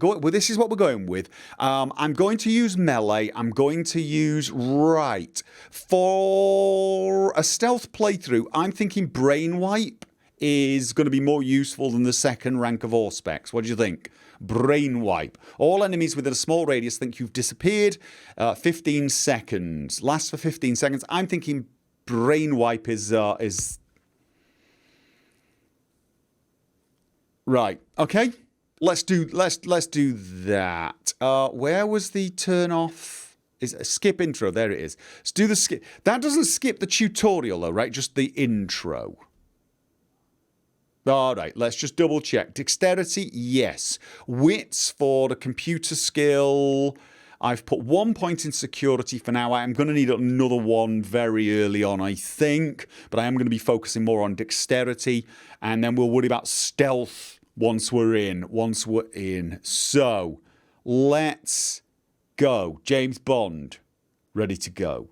Well, this is what we're going with. I'm going to use melee. I'm going to use right. For a stealth playthrough, I'm thinking brain wipe is going to be more useful than the second rank of Auspex. What do you think? Brain wipe. All enemies within a small radius think you've disappeared. 15 seconds. Lasts for 15 seconds. I'm thinking brain wipe is right. Okay. Let's do that. Where was the turn off? Is a skip intro? There it is. Let's do the skip. That doesn't skip the tutorial though, right? Just the intro. All right, let's just double check. Dexterity, yes. Wits for the computer skill. I've put 1 point in security for now. I am going to need another one very early on, I think. But I am going to be focusing more on dexterity. And then we'll worry about stealth once we're in. So, let's go. James Bond, ready to go.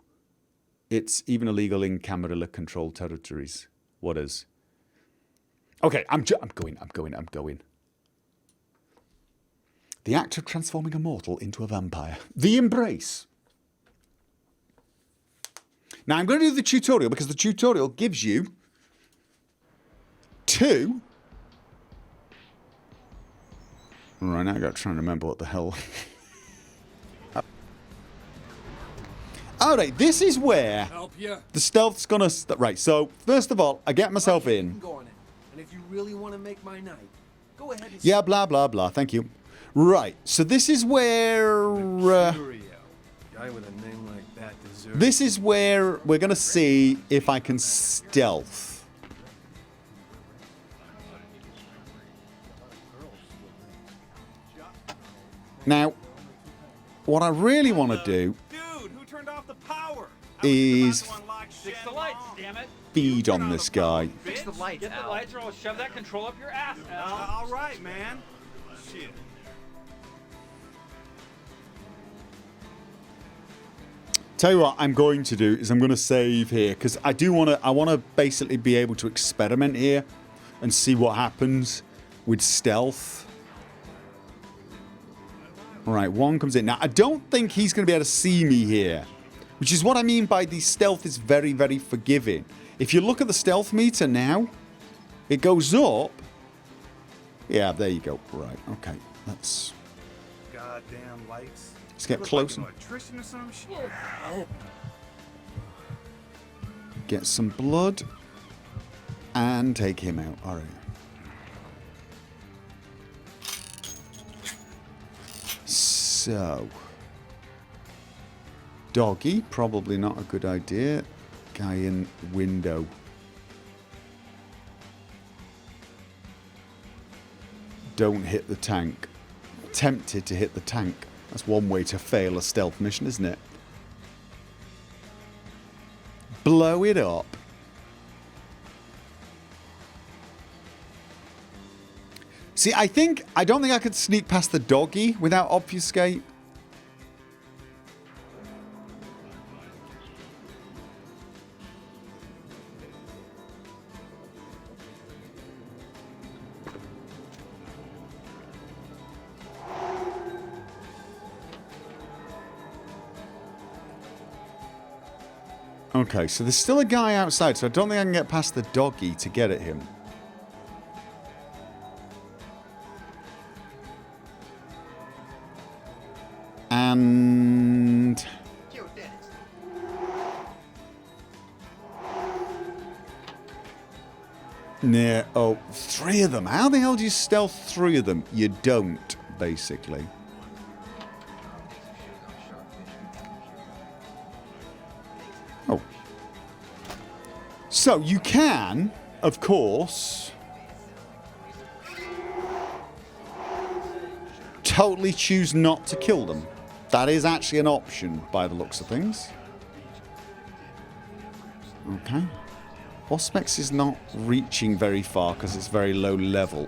It's even illegal in camera controlled territories. What is? Okay, I'm going. The act of transforming a mortal into a vampire. The embrace. Now I'm going to do the tutorial because the tutorial gives you 2. Right, now I got to try and remember what the hell. Alright, this is where the stealth's gonna... Right, so first of all, I get myself in. And if you really want to make my night, go ahead and... Yeah, blah, blah, blah. Thank you. Right, so this is where... Guy with a name like that deserves... This is where we're going to see if I can stealth. Now, what I really want to do... Dude, who turned off the power? Is... Fix the lights, damn it. Feed on this guy. Fix the lights, Get the lights or I'll shove that control up your ass, Al. All right, man. Shit. Tell you what I'm going to do is I'm going to save here because I want to basically be able to experiment here and see what happens with stealth. All right, one comes in. Now, I don't think he's going to be able to see me here, which is what I mean by the stealth is very, very forgiving. If you look at the stealth meter now, it goes up. Yeah, there you go. Right, okay. Let's... Goddamn lights. Let's get closer. Like an electrician or some shit. Get some blood. And take him out. Alright. So... Doggy, probably not a good idea. Guy in window. Don't hit the tank. Tempted to hit the tank. That's one way to fail a stealth mission, isn't it? Blow it up. See, I don't think I could sneak past the doggy without obfuscate. Okay, so there's still a guy outside, so I don't think I can get past the doggy to get at him. And... Near... Oh, 3 of them. How the hell do you stealth 3 of them? You don't, basically. Oh. So you can, of course, totally choose not to kill them. That is actually an option by the looks of things. Okay. Auspex is not reaching very far because it's very low level.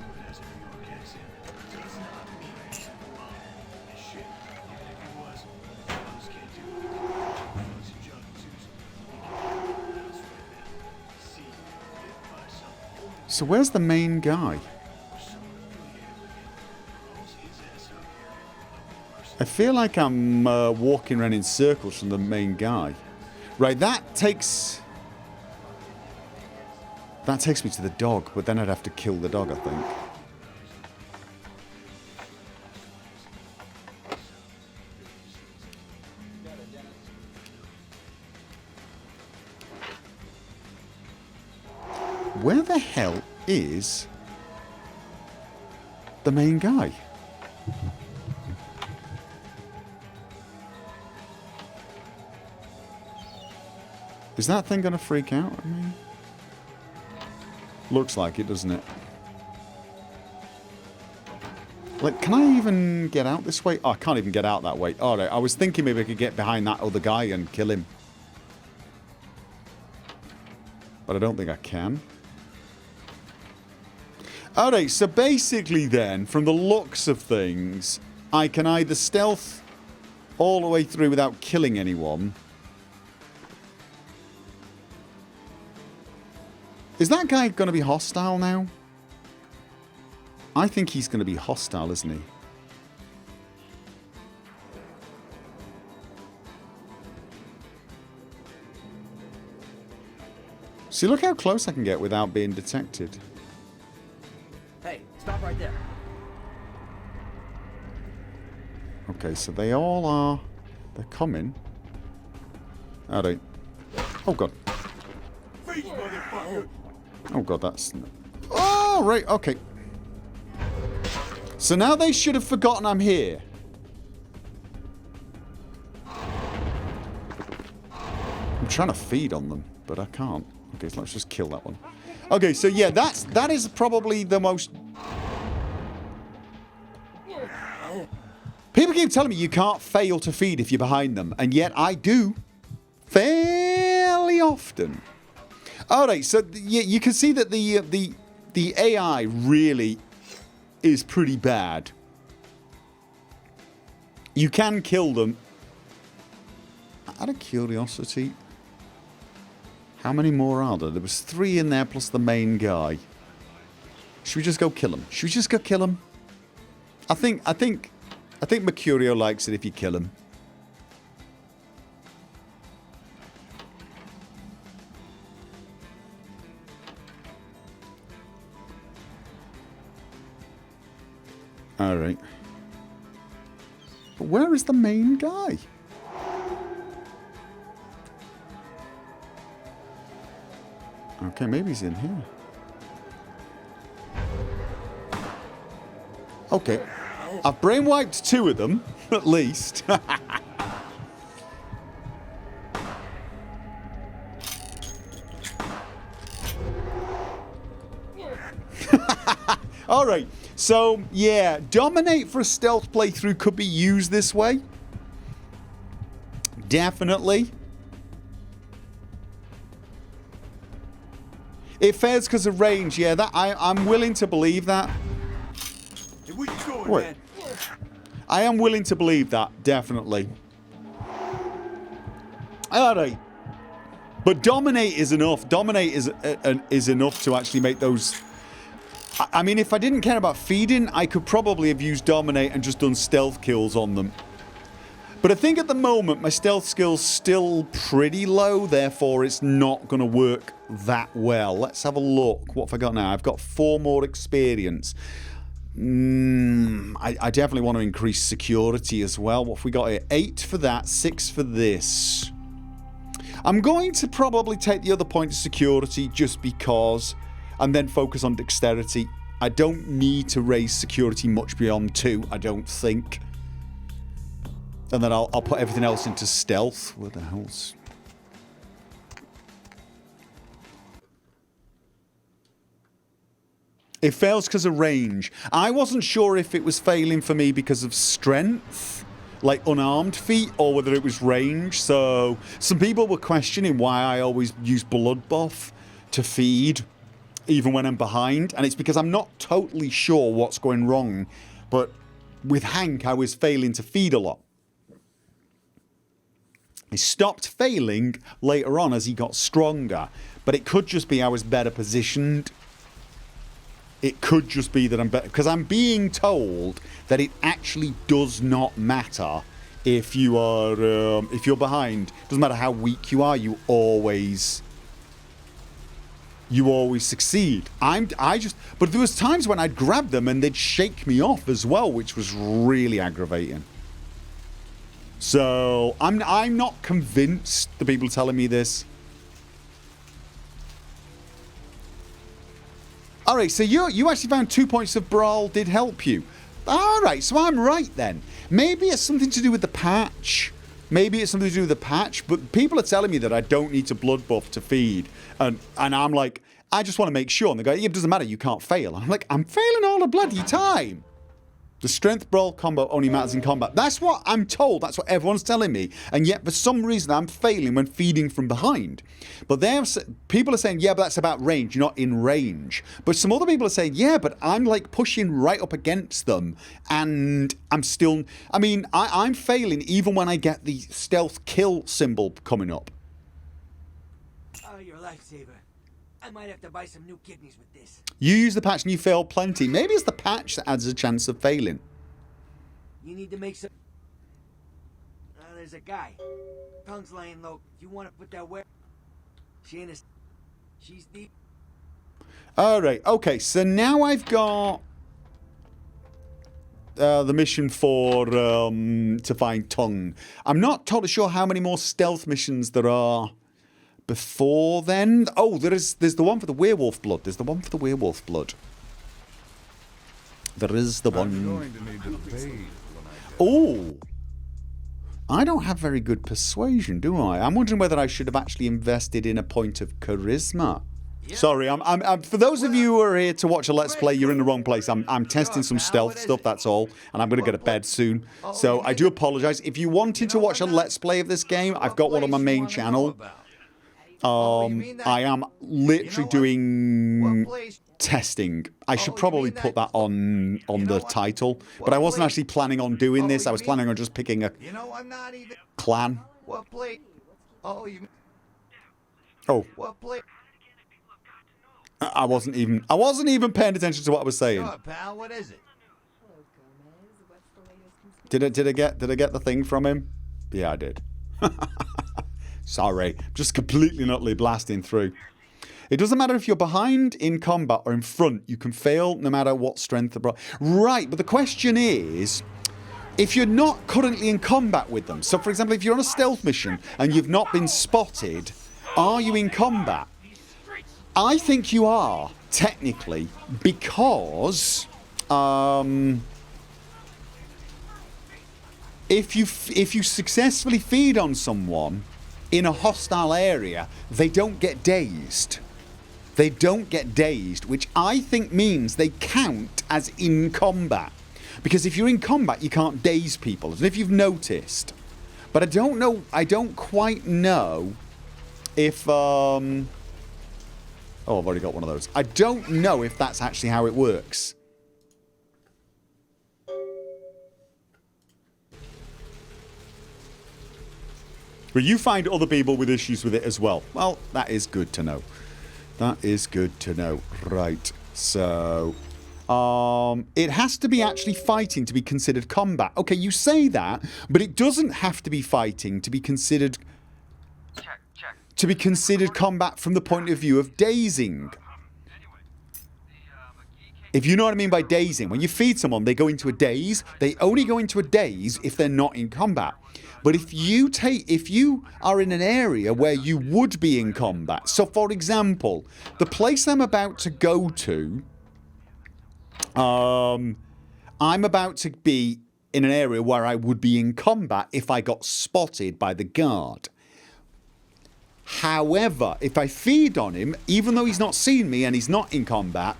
So where's the main guy? I feel like I'm walking around in circles from the main guy. Right, that takes me to the dog, but then I'd have to kill the dog, I think. Where the hell is the main guy? Is that thing gonna freak out at me? Looks like it, doesn't it? Like, can I even get out this way? Oh, I can't even get out that way. Alright, I was thinking maybe I could get behind that other guy and kill him. But I don't think I can. Alright, so basically then, from the looks of things, I can either stealth all the way through without killing anyone. Is that guy going to be hostile now? I think he's going to be hostile, isn't he? See, look how close I can get without being detected. Hey, stop right there. Okay, so they all are... They're coming. Are they? Oh, God. Freeze, motherfucker! Oh, God, that's... Oh, right, okay. So now they should have forgotten I'm here. I'm trying to feed on them, but I can't. Okay, so let's just kill that one. Okay, so yeah, that is probably the most... People keep telling me you can't fail to feed if you're behind them, and yet I do fairly often. Alright, so you can see that the AI really is pretty bad. You can kill them. Out of curiosity, how many more are there? There was 3 in there plus the main guy. Should we just go kill him? Should we just go kill him? I think Mercurio likes it if you kill him. Alright. But where is the main guy? Okay, maybe he's in here. Okay. I've brainwiped 2 of them, at least. Alright. So, yeah, Dominate for a stealth playthrough could be used this way. Definitely. It fails because of range, yeah, that I'm willing to believe that. Hey, where you going, Wait. man? I am willing to believe that, definitely. Alright. But Dominate is enough. Dominate is enough to actually make those... I mean, if I didn't care about feeding, I could probably have used Dominate and just done stealth kills on them. But I think at the moment, my stealth skill's still pretty low, therefore it's not going to work that well. Let's have a look. What have I got now? I've got 4 more experience. I definitely want to increase security as well. What have we got here? 8 for that, 6 for this. I'm going to probably take the other point of security just because... and then focus on dexterity. I don't need to raise security much beyond 2, I don't think. And then I'll put everything else into stealth. Where the hell's... It fails because of range. I wasn't sure if it was failing for me because of strength, like unarmed feet, or whether it was range. So some people were questioning why I always use blood buff to feed even when I'm behind, and it's because I'm not totally sure what's going wrong, but with Hank I was failing to feed a lot. He stopped failing later on as he got stronger, but it could just be I was better positioned. It could just be that I'm better. Because I'm being told that it actually does not matter if you are... if you're behind. Doesn't matter how weak you are, you always succeed. But there was times when I'd grab them and they'd shake me off as well, which was really aggravating. So I'm not convinced, the people telling me this. Alright, so you actually found 2 points of brawl did help you. Alright, so I'm right then. Maybe it's something to do with the patch. Maybe it's something to do with the patch, but people are telling me that I don't need to blood buff to feed. And I'm like, I just want to make sure. And they go, it doesn't matter, you can't fail. And I'm like, I'm failing all the bloody time. The strength brawl combo only matters in combat. That's what I'm told. That's what everyone's telling me. And yet, for some reason, I'm failing when feeding from behind. But people are saying, yeah, but that's about range. You're not in range. But some other people are saying, yeah, but I'm like pushing right up against them. And I'm still... I mean, I'm failing even when I get the stealth kill symbol coming up. Oh, you're a lifesaver. I might have to buy some new kidneys with this. You use the patch and you fail plenty. Maybe it's the patch that adds a chance of failing. You need to make some... there's a guy. Tongue's laying low. If you want to put that where... She's deep. Alright, okay. So now I've got... the mission for... to find Tongue. I'm not totally sure how many more stealth missions there are... before then. Oh, there's the one for the werewolf blood. There's the one for the werewolf blood. There is the one... Oh! I don't have very good persuasion, do I? I'm wondering whether I should have actually invested in a point of charisma. Sorry, I'm for those of you who are here to watch a Let's Play, you're in the wrong place. I'm testing some stealth stuff, that's all. And I'm going to go to bed soon. So I do apologise. If you wanted to watch a Let's Play of this game, I've got one on my main channel. I am literally doing testing. I should probably put that on the title, but I wasn't actually planning on doing this. I was planning on just picking a clan. Oh. I wasn't even paying attention to what I was saying. Pal, what is it? Did I get the thing from him? Yeah, I did. Sorry, just completely and utterly blasting through. It doesn't matter if you're behind in combat or in front. You can fail no matter what strength the... Right, but the question is, if you're not currently in combat with them, so for example, if you're on a stealth mission and you've not been spotted, are you in combat? I think you are, technically, because... if you successfully feed on someone in a hostile area, they don't get dazed. They don't get dazed, which I think means they count as in combat. Because if you're in combat, you can't daze people, as if you've noticed. But I don't know, I don't quite know if... Oh, I've already got one of those. I don't know if that's actually how it works. But you find other people with issues with it as well. Well, that is good to know. That is good to know. Right. So, it has to be actually fighting to be considered combat. Okay, you say that, but it doesn't have to be fighting to be considered... to be considered combat from the point of view of dazing. If you know what I mean by dazing. When you feed someone, they go into a daze. They only go into a daze if they're not in combat. But if you are in an area where you would be in combat, so for example, the place I'm about to go to, I'm about to be in an area where I would be in combat if I got spotted by the guard. However, if I feed on him, even though he's not seen me and he's not in combat,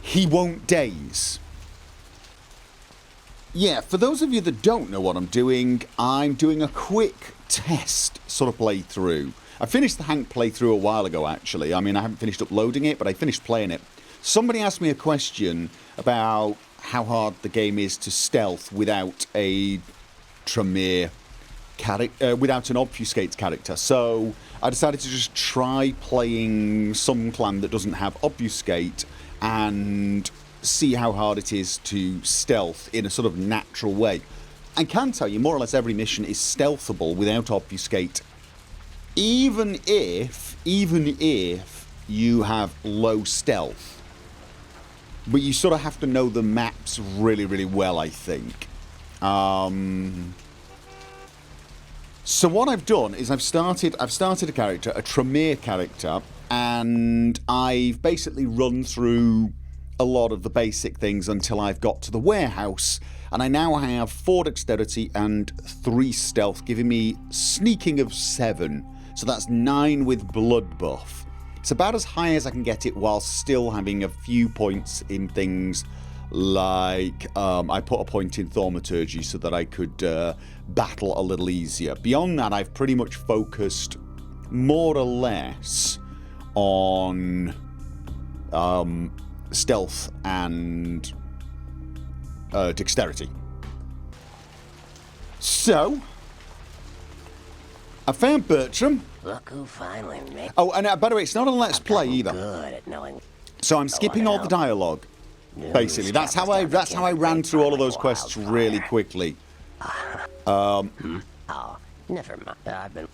he won't daze. Yeah, for those of you that don't know what I'm doing a quick test sort of playthrough. I finished the Hank playthrough a while ago, actually. I mean, I haven't finished uploading it, but I finished playing it. Somebody asked me a question about how hard the game is to stealth without a Tremere character, without an Obfuscate character. So I decided to just try playing some clan that doesn't have Obfuscate and see how hard it is to stealth in a sort of natural way. I can tell you more or less every mission is stealthable without Obfuscate, even if you have low stealth. But you sort of have to know the maps really, really well, I think. So what I've done is I've started a character, a Tremere character, and I've basically run through a lot of the basic things until I've got to the warehouse, and I now have 4 dexterity and 3 stealth, giving me sneaking of 7. So that's 9 with blood buff. It's about as high as I can get it while still having a few points in things like I put a point in thaumaturgy so that I could battle a little easier. Beyond that, I've pretty much focused more or less on stealth and dexterity. So I found Bertram. Look who finally made. Oh, and by the way, it's not a Let's Play either. Good at knowing. So I'm skipping all the dialogue. Basically, that's how I ran through all of those quests really quickly. Oh, never mind. I've been.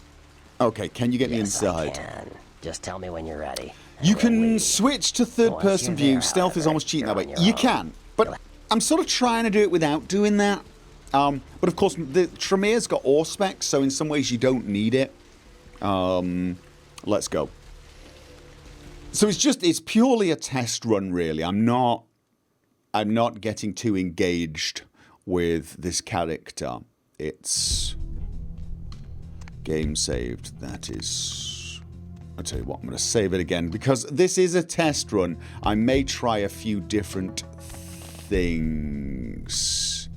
Okay, can you get me Yes, I inside? can. Just tell me when you're ready. You and can we'll leave. switch to third-person Once you're view. there, Stealth is however, almost cheating that you're way. on your You own. can, but I'm sort of trying to do it without doing that. But of course, the Tremere's got Auspex, so in some ways you don't need it. Let's go. So it's purely a test run, really. I'm not getting too engaged with this character. It's game saved. That is. I'll tell you what. I'm going to save it again because this is a test run. I may try a few different things.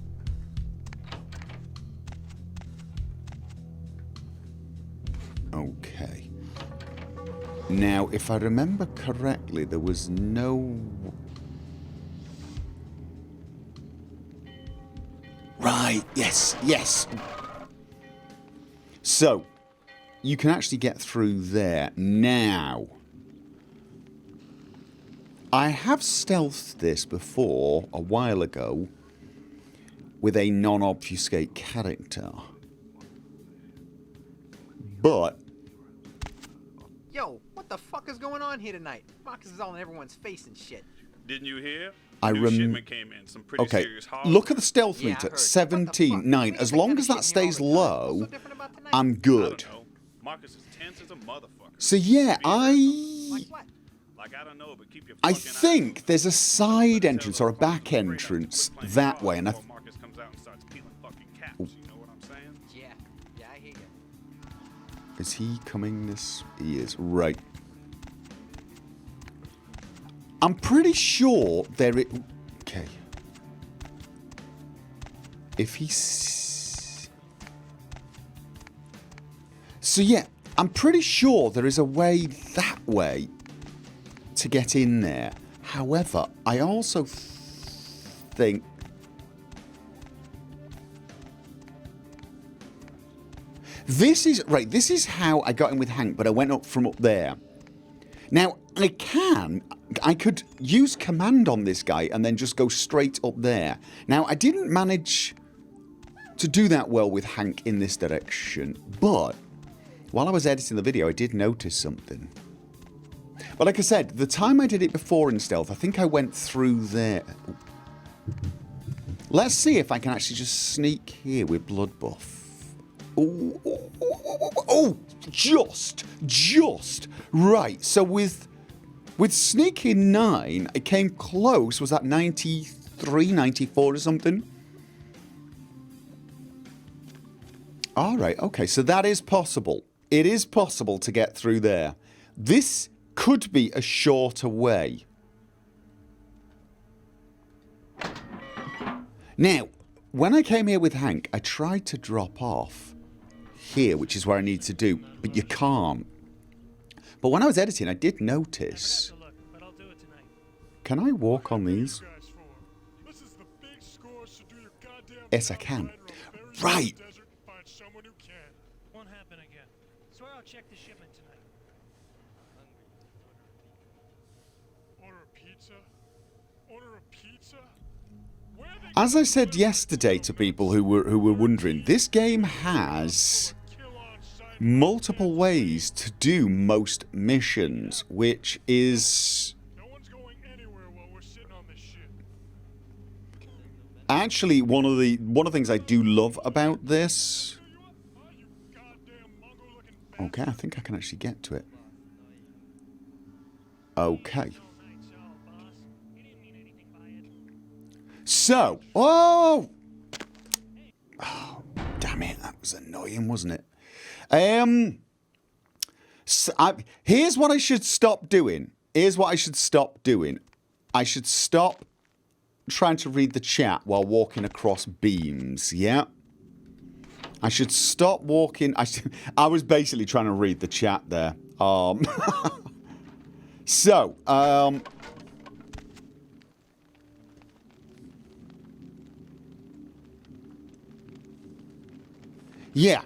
Okay. Now, if I remember correctly, there was no... Right, yes, yes. So, you can actually get through there. Now, I have stealthed this before, a while ago, with a non-obfuscate character. But... Yo, what the fuck is going on here tonight? Marcus is all in everyone's face and shit. Didn't you hear? I New shipment came in. Some pretty Okay, serious hard. look at the stealth Yeah, I meter, heard. 17, 9. As long as that stays low, What's so different about tonight? I'm I good. don't know. Marcus is tense as a motherfucker. So yeah, Like what? Like I don't know, but keep your I fucking eyes think open. there's a side Tell entrance those or a fuckers back straight up, entrance quit playing that cards way, and I before Marcus comes out and starts peeling fucking caps. You know what I'm saying? Yeah, I hear you. is he coming this? He is, right. I'm pretty sure there it. Okay. If he's. So yeah, I'm pretty sure there is a way that way to get in there. However, I also think this is right. This is how I got in with Hank, but I went up from up there. Now I could use command on this guy and then just go straight up there. Now I didn't manage to do that well with Hank in this direction, but while I was editing the video, I did notice something. But like I said, the time I did it before in stealth, I think I went through there. Let's see if I can actually just sneak here with blood buff. Oh, just. Right, so with sneaking 9, I came close. Was that 93, 94 or something? Alright, okay, so that is possible. It is possible to get through there. This could be a shorter way. Now, when I came here with Hank, I tried to drop off here, which is where I need to do, but you can't. But when I was editing, I did notice. Can I walk on these? Yes, I can. Right. Won't happen again. Swear I'll check the shipment tonight. Order a pizza? As I said yesterday to people who were wondering, this game has multiple ways to do most missions, which is actually one of the things I do love about this. Okay, I think I can actually get to it. Okay. So, oh, damn it, that was annoying, wasn't it? Here's what I should stop doing. I should stop trying to read the chat while walking across beams, yeah? I should stop walking. I was basically trying to read the chat there. So, yeah.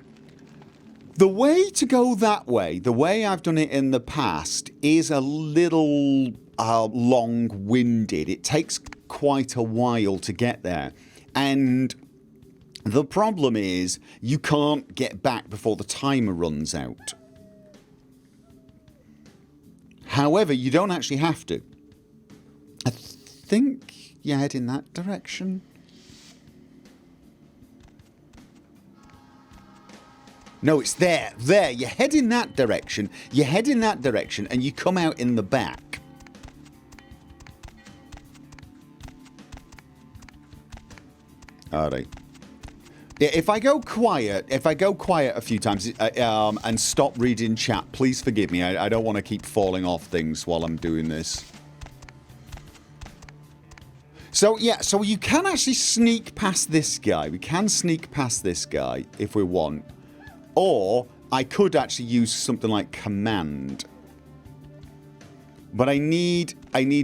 The way to go that way, the way I've done it in the past, is a little long-winded. It takes quite a while to get there. And the problem is you can't get back before the timer runs out. However, you don't actually have to. I think you head in that direction. No, it's there. There. You head in that direction. You head in that direction and you come out in the back. Alright. Yeah, if I go quiet a few times and stop reading chat, please forgive me. I don't want to keep falling off things while I'm doing this. So, yeah, so you can actually sneak past this guy. We can sneak past this guy if we want. Or I could actually use something like command. But I need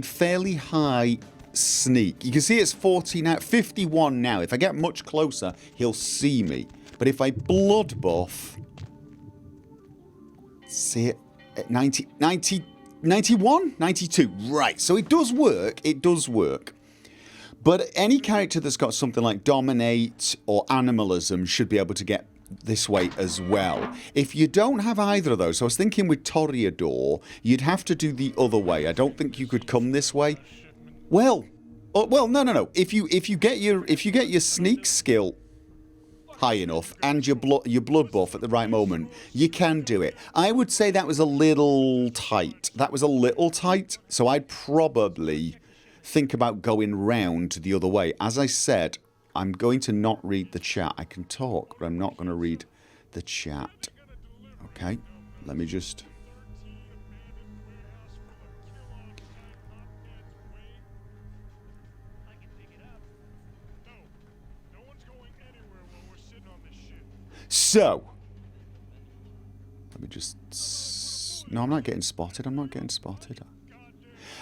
fairly high sneak. You can see it's 40 now, 51 now. If I get much closer, he'll see me. But if I blood buff, see it at 90, 91, 92. Right. So it does work. It does work. But any character that's got something like dominate or animalism should be able to get this way as well. If you don't have either of those, so I was thinking with Toreador, you'd have to do the other way. I don't think you could come this way. Well, no. If you get your sneak skill high enough and your blood buff at the right moment, you can do it. I would say that was a little tight. So I'd probably think about going round to the other way. As I said, I'm going to not read the chat. I can talk, but I'm not going to read the chat. Okay, let me just... So, let me just... No, I'm not getting spotted.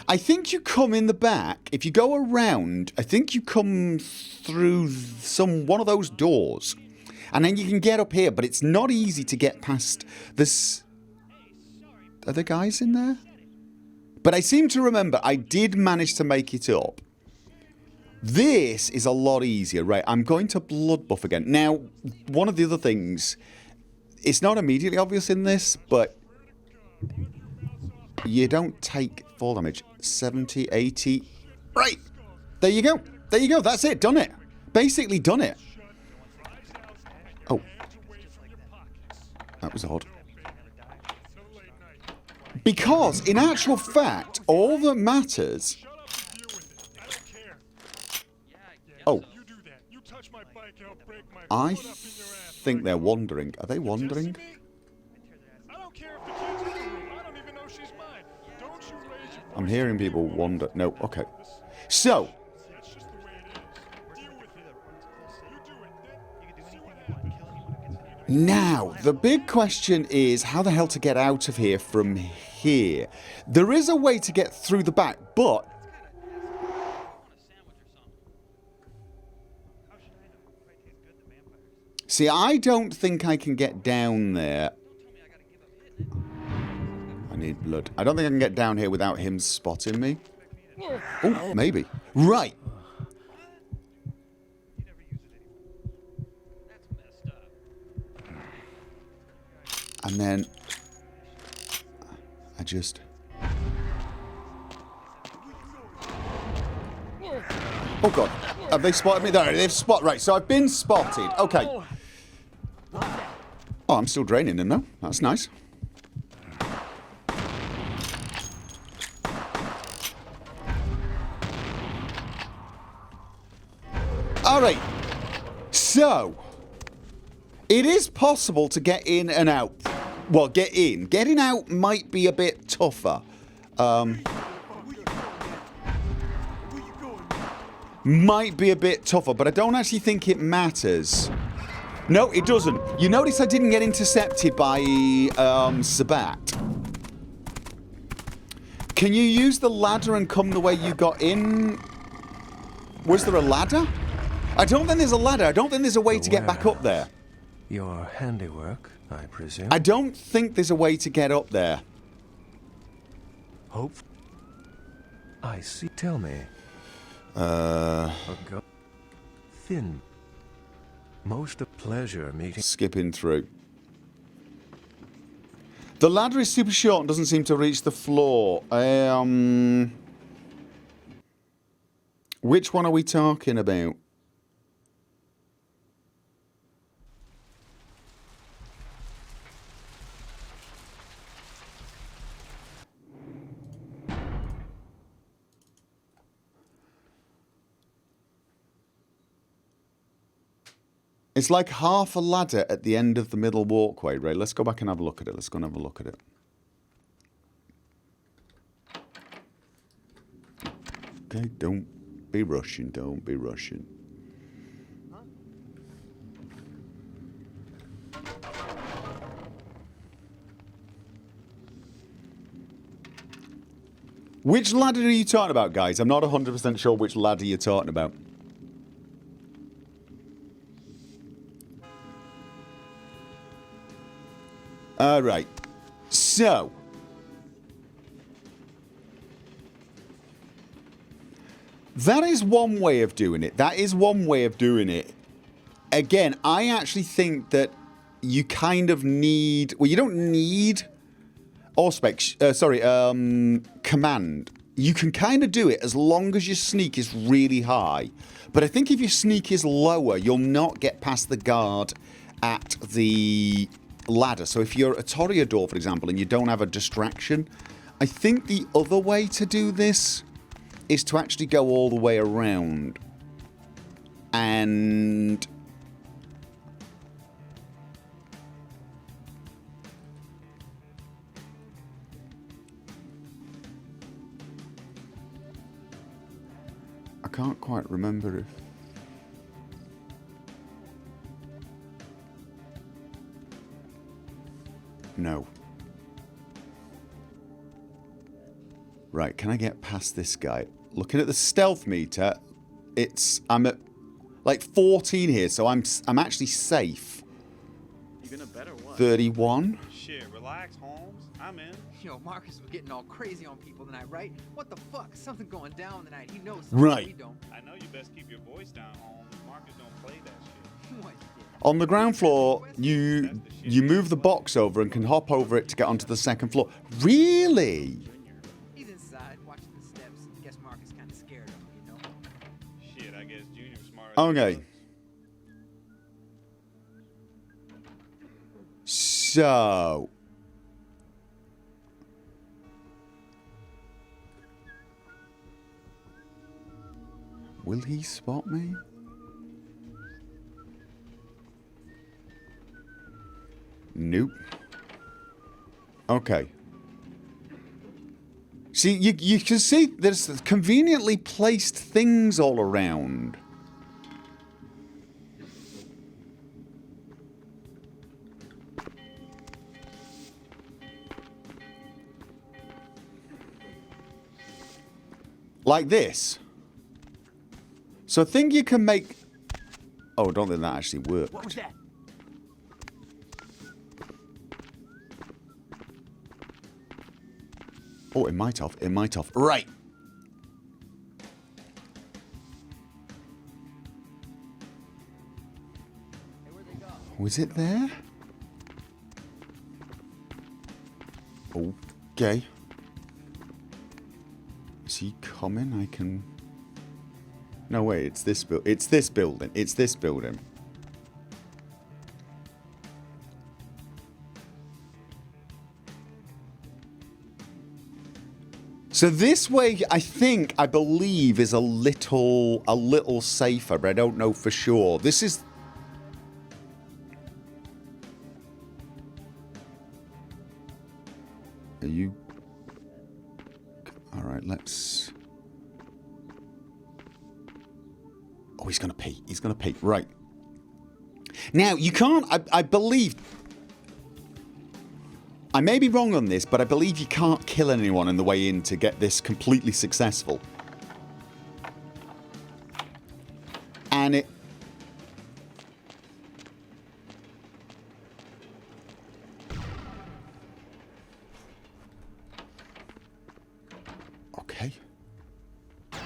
I think you come in the back. If you go around, I think you come through one of those doors. And then you can get up here, but it's not easy to get past this... Are there guys in there? But I seem to remember I did manage to make it up. This is a lot easier. Right, I'm going to blood buff again. Now, one of the other things... It's not immediately obvious in this, but... You don't take fall damage. 70, 80... Right! There you go. That's it. Done it. Basically done it. Oh. That was odd. Because, in actual fact, all that matters... Oh. I think they're wandering. Are they wandering? I'm hearing people wander. No, okay. So. Now, the big question is how the hell to get out of here from here. There is a way to get through the back, but... See, I don't think I can get down there. I need blood. I don't think I can get down here without him spotting me. Oh, maybe. Right. You never use it anymore. That's messed up. And then I just... Oh, God. Have they spotted me? There, they've spotted. Right, so I've been spotted. Okay. Oh, I'm still draining them, though. That's nice. All right. So, it is possible to get in and out. Well, get in. Getting out might be a bit tougher. Might be a bit tougher, but I don't actually think it matters. No, it doesn't. You notice I didn't get intercepted by Sabat. Can you use the ladder and come the way you got in? Was there a ladder? I don't think there's a ladder. I don't think there's a way to get back up there. Your handiwork, I presume. I don't think there's a way to get up there. Hope. I see. Tell me. Thin. Most a pleasure meeting. Skipping through. The ladder is super short and doesn't seem to reach the floor. Which one are we talking about? It's like half a ladder at the end of the middle walkway, right? Let's go back and have a look at it. Let's go and have a look at it. Okay, don't be rushing. Don't be rushing. Which ladder are you talking about, guys? I'm not 100% sure which ladder you're talking about. Alright, so that is one way of doing it. That is one way of doing it. Again, I actually think that you kind of need... Well, you don't need... command. You can kind of do it as long as your sneak is really high. But I think if your sneak is lower, you'll not get past the guard at the... ladder. So if you're a Toreador, for example, and you don't have a distraction, I think the other way to do this is to actually go all the way around. And... I can't quite remember if... No. Right, can I get past this guy? Looking at the stealth meter, I'm at like 14 here, so I'm actually safe. You gonna bet or what? 31. Shit, relax, Holmes. I'm in. Yo, Marcus was getting all crazy on people tonight, right? What the fuck? Something going down tonight. He knows something Right. we don't. I know you best keep your voice down, Holmes. Marcus don't play that shit. What? On the ground floor, you move the box over and can hop over it to get onto the second floor. Really? He's inside watching the steps. Guess Marcus kind of scared of him, you know? Shit, I guess Junior's smart. Okay. So... Will he spot me? Nope. Okay. See, you can see there's conveniently placed things all around. Like this. So I think you can make... Oh, I don't think that actually worked. What was that? Oh, it might have. It might have. Right. Was it there? Okay. Is he coming? I can... No, wait, it's this building. It's this building. It's this building. So this way, I believe, is a little safer, but I don't know for sure. This is... Are you... Alright, let's... Oh, he's going to pee. He's going to pee. Right. Now, you can't... I believe... I may be wrong on this, but I believe you can't kill anyone on the way in to get this completely successful. And it... Okay. It's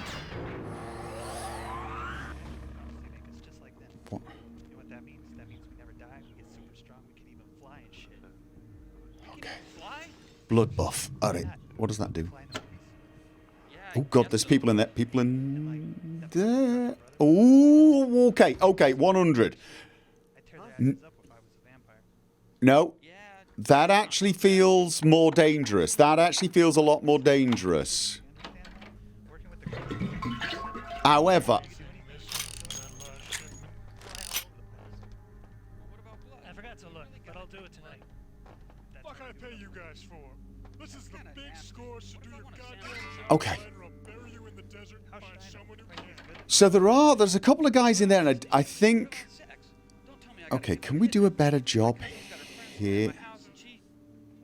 just like that. What? You know what that means? That means we never die, we get super strong, we can even fly and shit. Okay. Fly? Blood buff. Alright. What does that do? Fly noise. Yeah, Oh god, there's people in there. People in there. Oh, okay, okay, 100. I'd tear their asses up if I was a vampire. No, Yeah. that actually feels more dangerous. That actually feels a lot more dangerous. Working with the girls. However, I forgot to look, but I'll do it tonight. Fuck I pay you guys for? This is the big score, so do your goddamn job. okay. Right, or I'll bury you in the desert and find someone who can. So there's a couple of guys in there, and I think... Sex. Don't tell me I gotta Okay, sleep can with we a do a bitch. better job Got her friends here? in my house and she...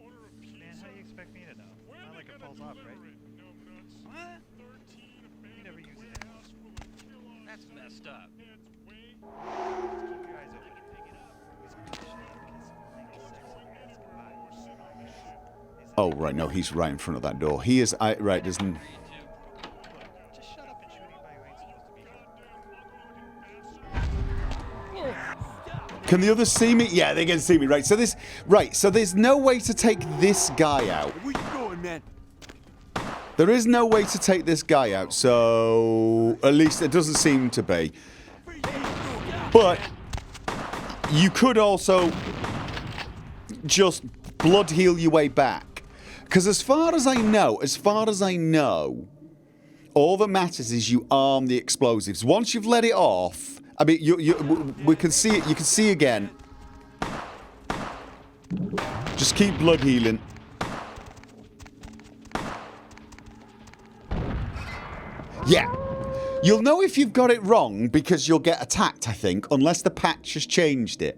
Order a pizza. Man, how do you expect me to know? Not like it falls off, right? Numbnuts. What? 13 You never use abandoned it. warehouse full of kill-offs. That's messed up. Heads way Keep your eyes open. Pick it up. Whisper shit because make a sex going and ask anywhere goodbye. or sit on this shit. Oh, right, no, he's right in front of that door. He is... right, there's... Look, just shut up and shoot anybody who ain't supposed to be here. Can the others see me? Yeah, they can see me, right. So this... Right, so there's no way to take this guy out. Where you going, man? There is no way to take this guy out, so... At least it doesn't seem to be. But... You could also... Just blood heal your way back. Because as far as I know... All that matters is you arm the explosives. Once you've let it off... I mean, we can see it. You can see again. Just keep blood healing. Yeah. You'll know if you've got it wrong because you'll get attacked, I think, unless the patch has changed it.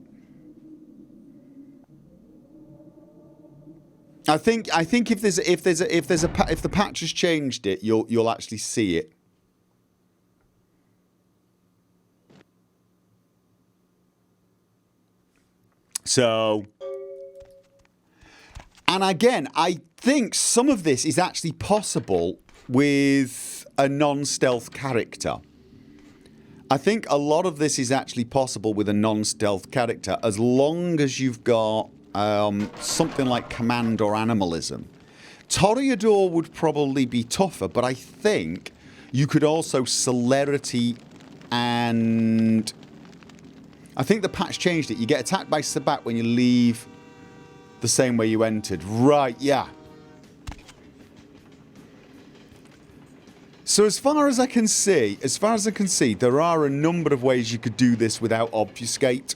I think if the patch has changed it, you'll actually see it. So, and again, I think some of this is actually possible with a non-stealth character. I think a lot of this is actually possible with a non-stealth character as long as you've got something like command or animalism. Toreador would probably be tougher, but I think you could also celerity and... I think the patch changed it. You get attacked by Sabat when you leave the same way you entered. Right, yeah. So as far as I can see, there are a number of ways you could do this without Obfuscate.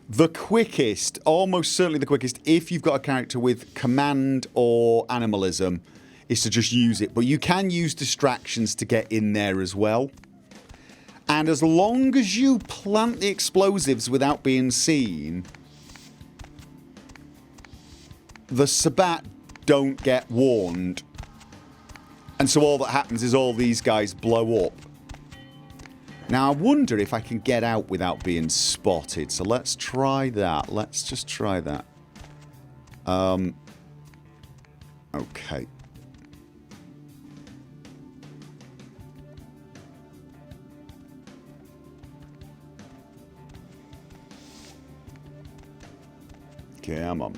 The quickest, almost certainly the quickest, if you've got a character with command or animalism, is to just use it. But you can use distractions to get in there as well. And as long as you plant the explosives without being seen, the Sabat don't get warned. And so all that happens is all these guys blow up. Now I wonder if I can get out without being spotted. So let's try that. Let's just try that. Okay. Come on.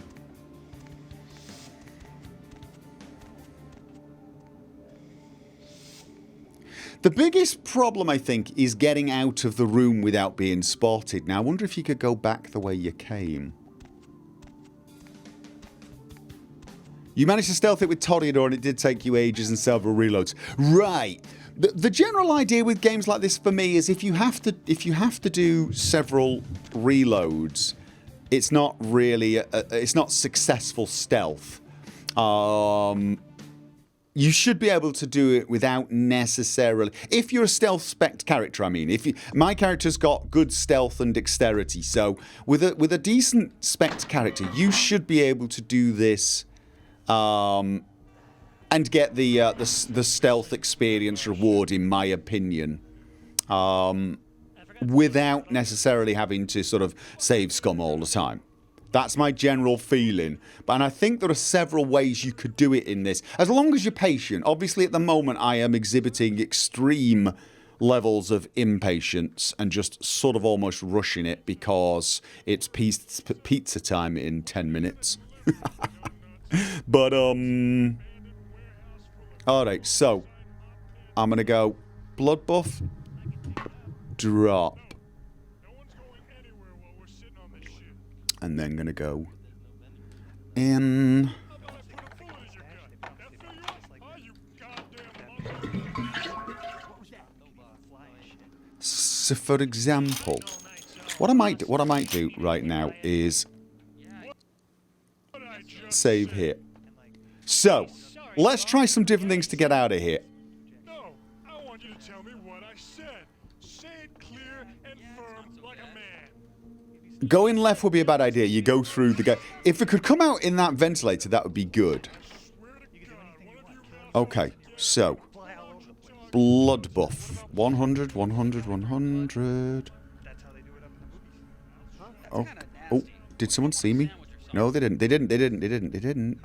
The biggest problem, I think, is getting out of the room without being spotted. Now, I wonder if you could go back the way you came. You managed to stealth it with Toreador and it did take you ages and several reloads. Right. The general idea with games like this for me is if you have to do several reloads, it's not really it's not successful stealth. You should be able to do it without necessarily... If you're a stealth spect character, I mean. My character's got good stealth and dexterity, so with a decent spect character, you should be able to do this and get the stealth experience reward, in my opinion, without necessarily having to sort of save scum all the time. That's my general feeling. And I think there are several ways you could do it in this, as long as you're patient. Obviously, at the moment, I am exhibiting extreme levels of impatience and just sort of almost rushing it because it's pizza time in 10 minutes. But, alright, so I'm going to go blood buff, drop. And then going to go in. So, for example, what I might do right now is save here. So, let's try some different things to get out of here. No, I want you to tell me what I said. Say it clear and firm like a man. Going left would be a bad idea. You go through the gate. If it could come out in that ventilator, that would be good. Okay, so blood buff 100, 100, 100. Oh, oh! Did someone see me? No, they didn't. They didn't.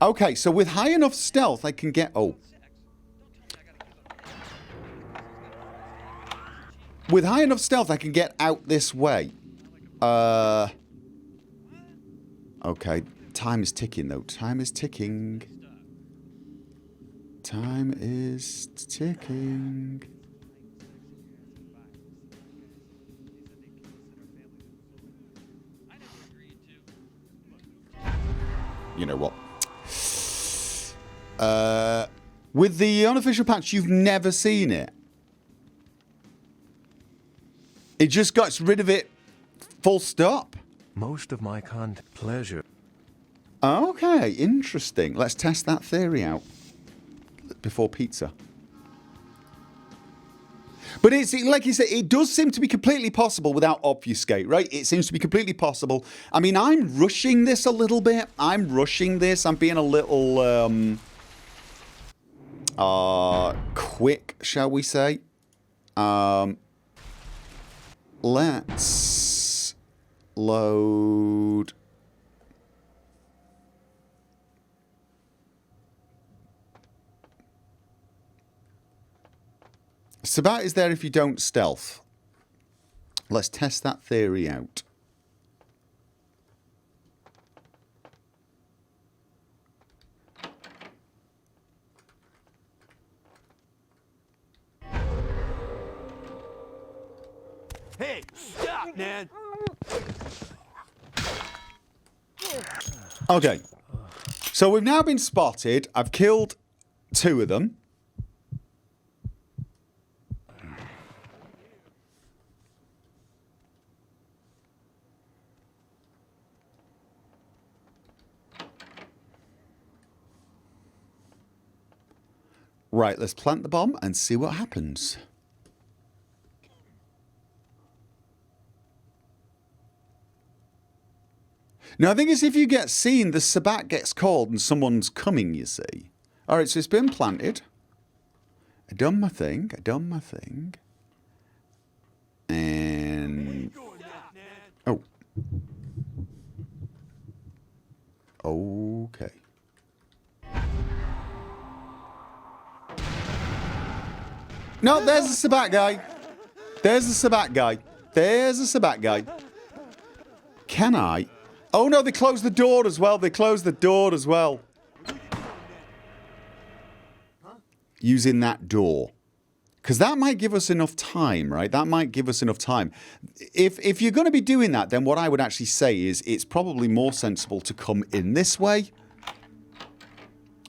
Okay, so with high enough stealth, I can get. Oh. With high enough stealth, I can get out this way. Okay. Time is ticking, though. Time is ticking. Time is ticking. You know what? With the unofficial patch, you've never seen it. It just gets rid of it full stop. Most of my content pleasure. Okay, interesting. Let's test that theory out before pizza. But it's like you said, it does seem to be completely possible without obfuscate, right? It seems to be completely possible. I mean, I'm rushing this a little bit. I'm rushing this. I'm being a little quick, shall we say? Let's load. Sabat is there if you don't stealth. Let's test that theory out. Hey, stop, man! Okay. So we've now been spotted. I've killed 2 of them. Right, let's plant the bomb and see what happens. Now, I think it's if you get seen, the Sabat gets called and someone's coming, you see. Alright, so it's been planted. I done my thing. And... oh. Okay. No, there's a Sabat guy. There's a Sabat guy. Can I? Oh no, they closed the door as well. They closed the door as well. Using that door. Because that might give us enough time, right? That might give us enough time. If you're going to be doing that, then what I would actually say is it's probably more sensible to come in this way.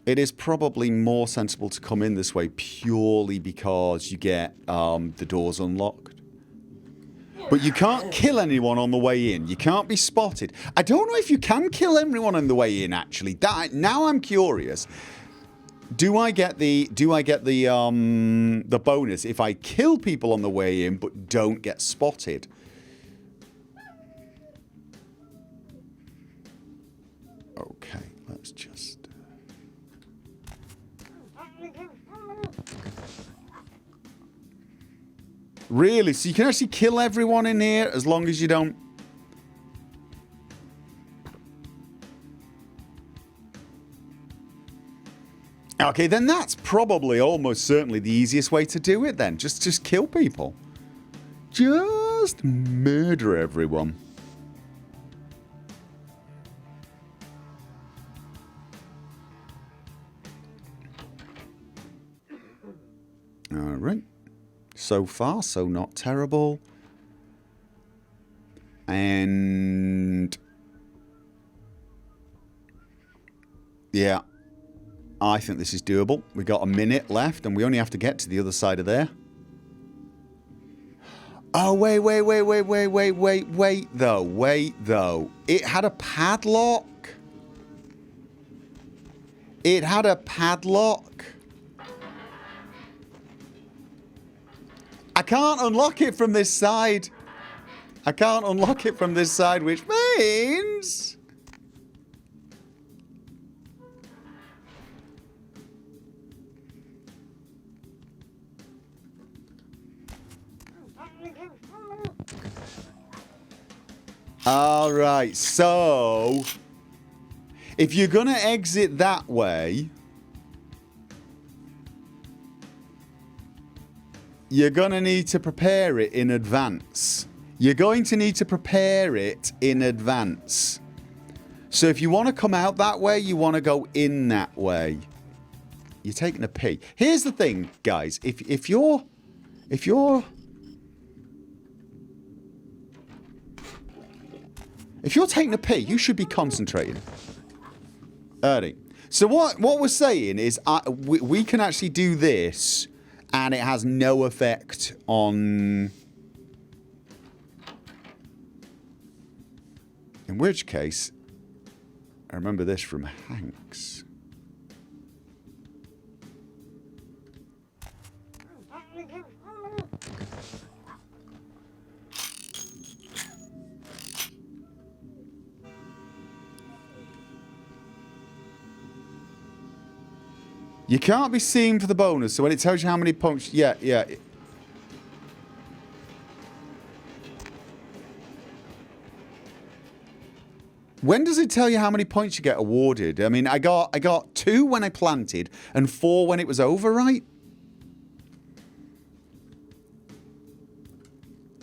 It is probably more sensible to come in this way purely because you get the doors unlocked. But you can't kill anyone on the way in. You can't be spotted. I don't know if you can kill everyone on the way in, actually. Now I'm curious. Do I get the bonus if I kill people on the way in but don't get spotted? Okay, let's just... Really? So you can actually kill everyone in here as long as you don't... Okay, then that's probably almost certainly the easiest way to do it then. Just kill people. Just murder everyone. Alright. So far, so not terrible. And... yeah. I think this is doable. We got a minute left and we only have to get to the other side of there. Oh, wait, though. It had a padlock. It had a padlock. I can't unlock it from this side. I can't unlock it from this side, which means... Alright, so... if you're going to exit that way... you're going to need to prepare it in advance. You're going to need to prepare it in advance. So if you want to come out that way, you want to go in that way. You're taking a pee. Here's the thing, guys. If you're taking a pee, you should be concentrating. Alright. So what we're saying is we can actually do this and it has no effect on... in which case, I remember this from Hanks. You can't be seen for the bonus, so when it tells you how many points... yeah. When does it tell you how many points you get awarded? I mean, I got 2 when I planted and 4 when it was over, right?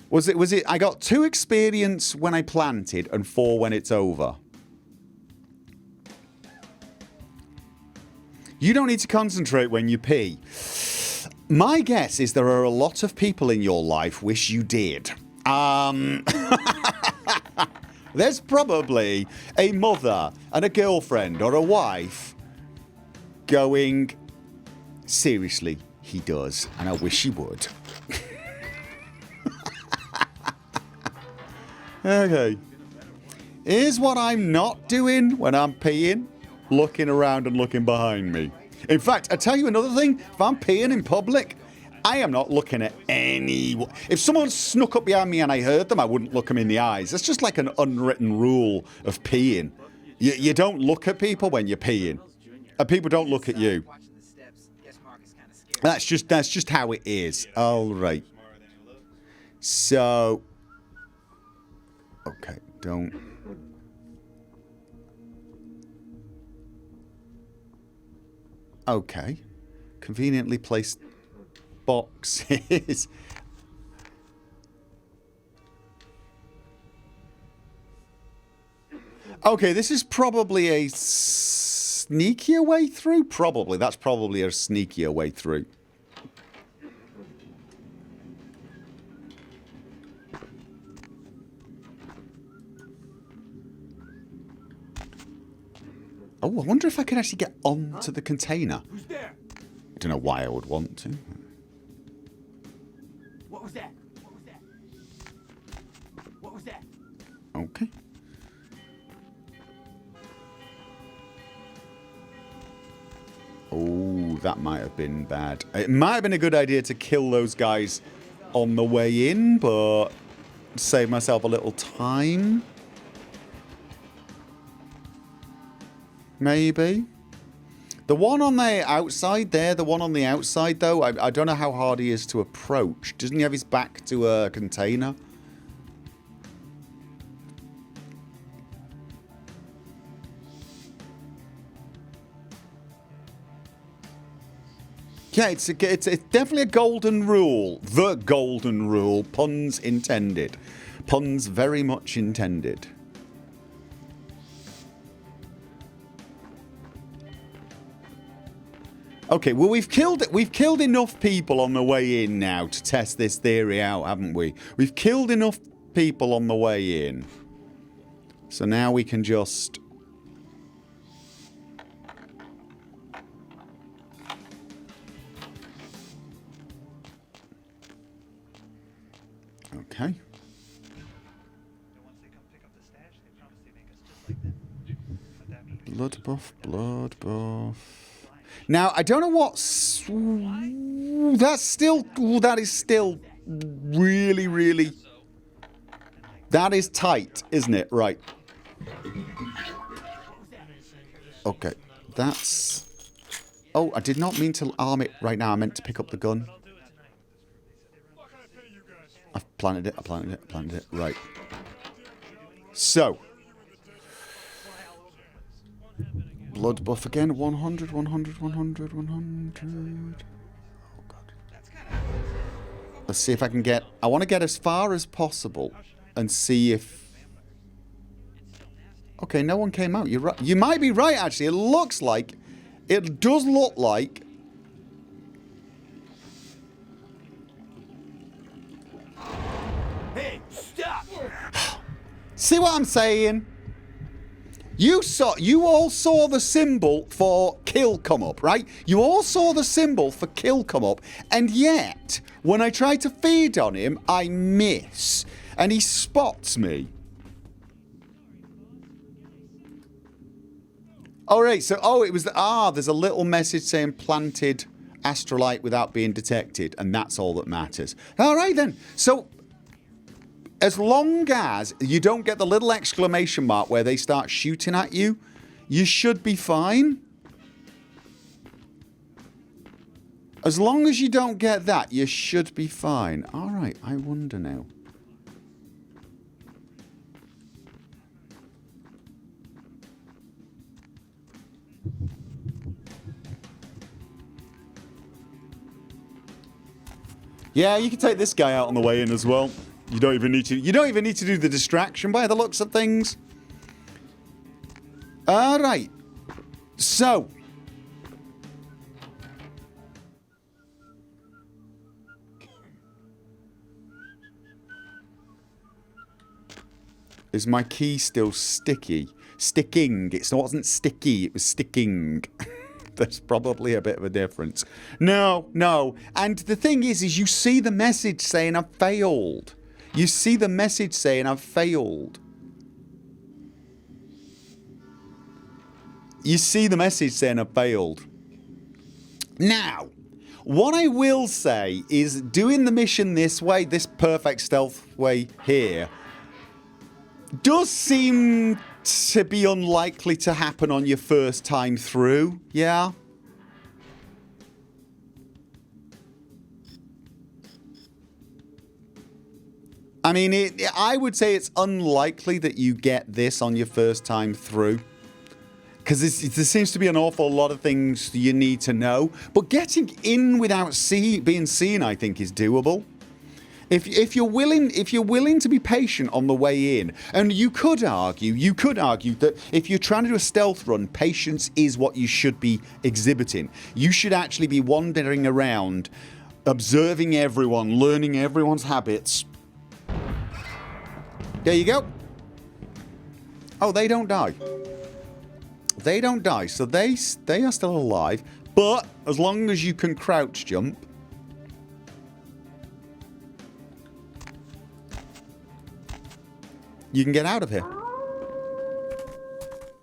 Was it I got 2 experience when I planted and 4 when it's over. You don't need to concentrate when you pee. My guess is there are a lot of people in your life wish you did. There's probably a mother and a girlfriend or a wife going, seriously, he does, and I wish he would. Okay. Here's what I'm not doing when I'm peeing. Looking around and looking behind me. In fact, I tell you another thing. If I'm peeing in public, I am not looking at anyone. If someone snuck up behind me and I heard them, I wouldn't look them in the eyes. That's just like an unwritten rule of peeing. You don't look at people when you're peeing. And people don't look at you. That's just how it is. All right. So... okay, don't... okay. Conveniently placed boxes. Okay, this is probably a sneakier way through. Probably. That's probably a sneakier way through. Oh, I wonder if I can actually get onto the container. Who's there? I don't know why I would want to. What was that? What was that? What was that? Okay. Oh, that might have been bad. It might have been a good idea to kill those guys on the way in, but save myself a little time. Maybe. The one on the outside there, the one on the outside though, I don't know how hard he is to approach. Doesn't he have his back to a container? Yeah, it's definitely a golden rule. The golden rule. Puns intended. Puns very much intended. Okay, well we've killed enough people on the way in now to test this theory out, haven't we? We've killed enough people on the way in. So now we can just okay. Blood buff, blood buff. Now, I don't know what's... That's still... That is still really, really... That is tight, isn't it? Right. Okay. That's... Oh, I did not mean to arm it right now. I meant to pick up the gun. I've planted it. I planted it. I planted it. Right. So... Blood buff again, 100, 100, 100, 100. Oh, God. Let's see if I can get... I want to get as far as possible and see if... Okay, no one came out. You're right. You might be right, actually. It looks like... It does look like... Hey, stop! See what I'm saying? You all saw the symbol for kill come up, right? You all saw the symbol for kill come up, and yet, when I try to feed on him, I miss. And he spots me. Alright, so, it was there's a little message saying planted astrolite without being detected, and that's all that matters. Alright then, so... As long as you don't get the little exclamation mark where they start shooting at you, you should be fine. As long as you don't get that, you should be fine. Alright, I wonder now. Yeah, you can take this guy out on the way in as well. You don't even need to do the distraction by the looks of things. Alright. So. Is my key still sticky? Sticking. It wasn't sticky, it was sticking. There's probably a bit of a difference. No. And the thing is you see the message saying I've failed. You see the message saying I've failed. You see the message saying I've failed. Now, what I will say is doing the mission this way, this perfect stealth way here, does seem to be unlikely to happen on your first time through. Yeah? I mean, I would say it's unlikely that you get this on your first time through. Because there seems to be an awful lot of things you need to know. But getting in without being seen, I think, is doable. If you're willing to be patient on the way in, and you could argue that if you're trying to do a stealth run, patience is what you should be exhibiting. You should actually be wandering around, observing everyone, learning everyone's habits. There you go. Oh, they don't die. They don't die, so they are still alive. But as long as you can crouch jump. You can get out of here.